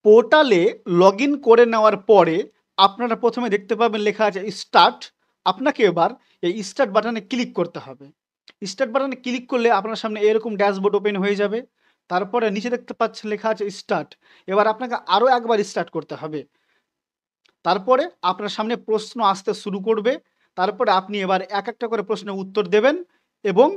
পোর্টালে log in করে নেওয়ার পরে আপনারা প্রথমে দেখতে পাবেন লেখা আছে স্টার্ট। আপনাকে এবার এই স্টার্ট বাটনে ক্লিক করতে হবে। স্টার্ট বাটনে ক্লিক করলে আপনার সামনে এরকম ড্যাশবোর্ড ওপেন হয়ে যাবে। তারপরে নিচে দেখতে পাচ্ছেন লেখা আছে স্টার্ট। এবার আপনাকে আরও একবার স্টার্ট করতে হবে। তারপরে আপনার সামনে প্রশ্ন আসতে শুরু করবে। তারপরে আপনি এবার এক একটা করে প্রশ্নের উত্তর দেবেন এবং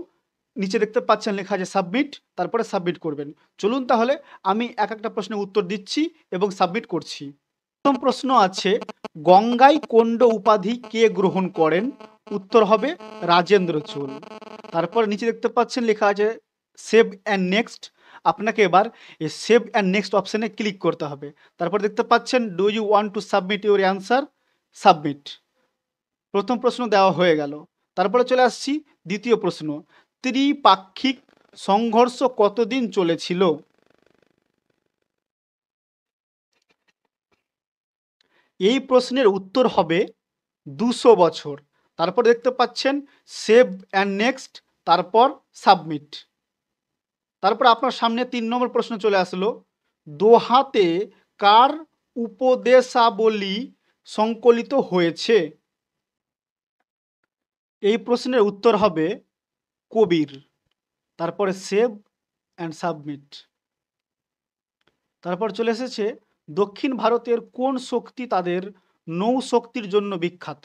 নিচে দেখতে পাচ্ছেন লেখা আছে সাবমিট, তারপরে সাবমিট করবেন। চলুন তাহলে আমি এক একটা প্রশ্নের উত্তর দিচ্ছি এবং সাবমিট করছি। প্রথম প্রশ্ন আছে, গঙ্গাই কোন্ড উপাধি কে গ্রহণ করেন? উত্তর হবে রাজেন্দ্র চোল। তারপর নিচে দেখতে পাচ্ছেন লেখা আছে সেভ অ্যান্ড নেক্সট। আপনাকে এবার এই সেভ অ্যান্ড নেক্সট অপশানে ক্লিক করতে হবে। তারপর দেখতে পাচ্ছেন do you want to submit your answer? Submit. প্রথম প্রশ্ন দেওয়া হয়ে গেল। তারপরে চলে আসছি দ্বিতীয় প্রশ্ন, ত্রিপাক্ষিক সংঘর্ষ কতদিন চলেছিল? এই প্রশ্নের উত্তর হবে 200 বছর। তারপর দেখতে পাচ্ছেন সেভ অ্যান্ড নেক্সট, তারপর সাবমিট। তারপর আপনার সামনে 3 নম্বর প্রশ্ন চলে আসলো, দোহাতে কার উপদেশাবলী সংকলিত হয়েছে? এই প্রশ্নের উত্তর হবে কবির। তারপরে সেভ অ্যান্ড সাবমিট। তারপর চলে এসেছে দক্ষিণ ভারতের কোন শক্তি তাদের নৌ শক্তির জন্য বিখ্যাত?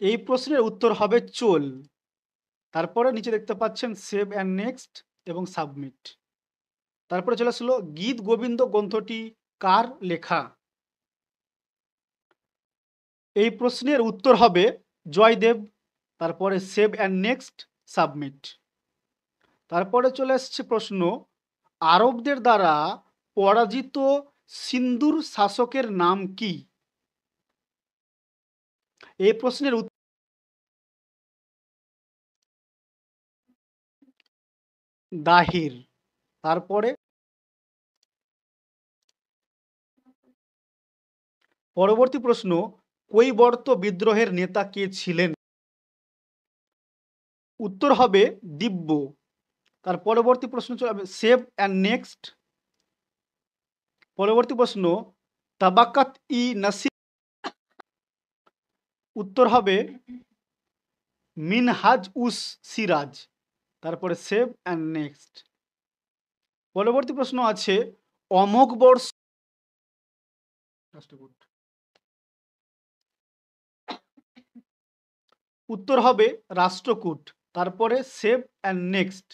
এই প্রশ্নের উত্তর হবে চোল। তারপরে নিচে দেখতে পাচ্ছেন সেভ অ্যান্ড নেক্সট এবং সাবমিট। তারপরে চলে আসলো গীত গোবিন্দ গ্রন্থটি কার লেখা? এই প্রশ্নের উত্তর হবে জয়দেব। তারপরে সেভ অ্যান্ড নেক্সট, সাবমিট। তারপরে চলে আসছে প্রশ্ন, আরবদের দ্বারা পরাজিত সিন্ধুর শাসকের নাম কি? এই প্রশ্নের দাহির। তারপরে পরবর্তী প্রশ্ন, কৈবর্ত বিদ্রোহের নেতা কে ছিলেন? উত্তর হবে দিব্য। তার পরবর্তী প্রশ্ন চলে যাবে সেভ অ্যান্ড নেক্সট। পরবর্তী প্রশ্ন, তাবাকাত ই নাসির। উত্তর হবে মিনহাজ উস সিরাজ। তারপরে সেভ অ্যান্ড নেক্সট। পরবর্তী প্রশ্ন আছে অমোঘ বর্ষ। উত্তর হবে রাষ্ট্রকূট। তারপরে সেভ অ্যান্ড নেক্সট।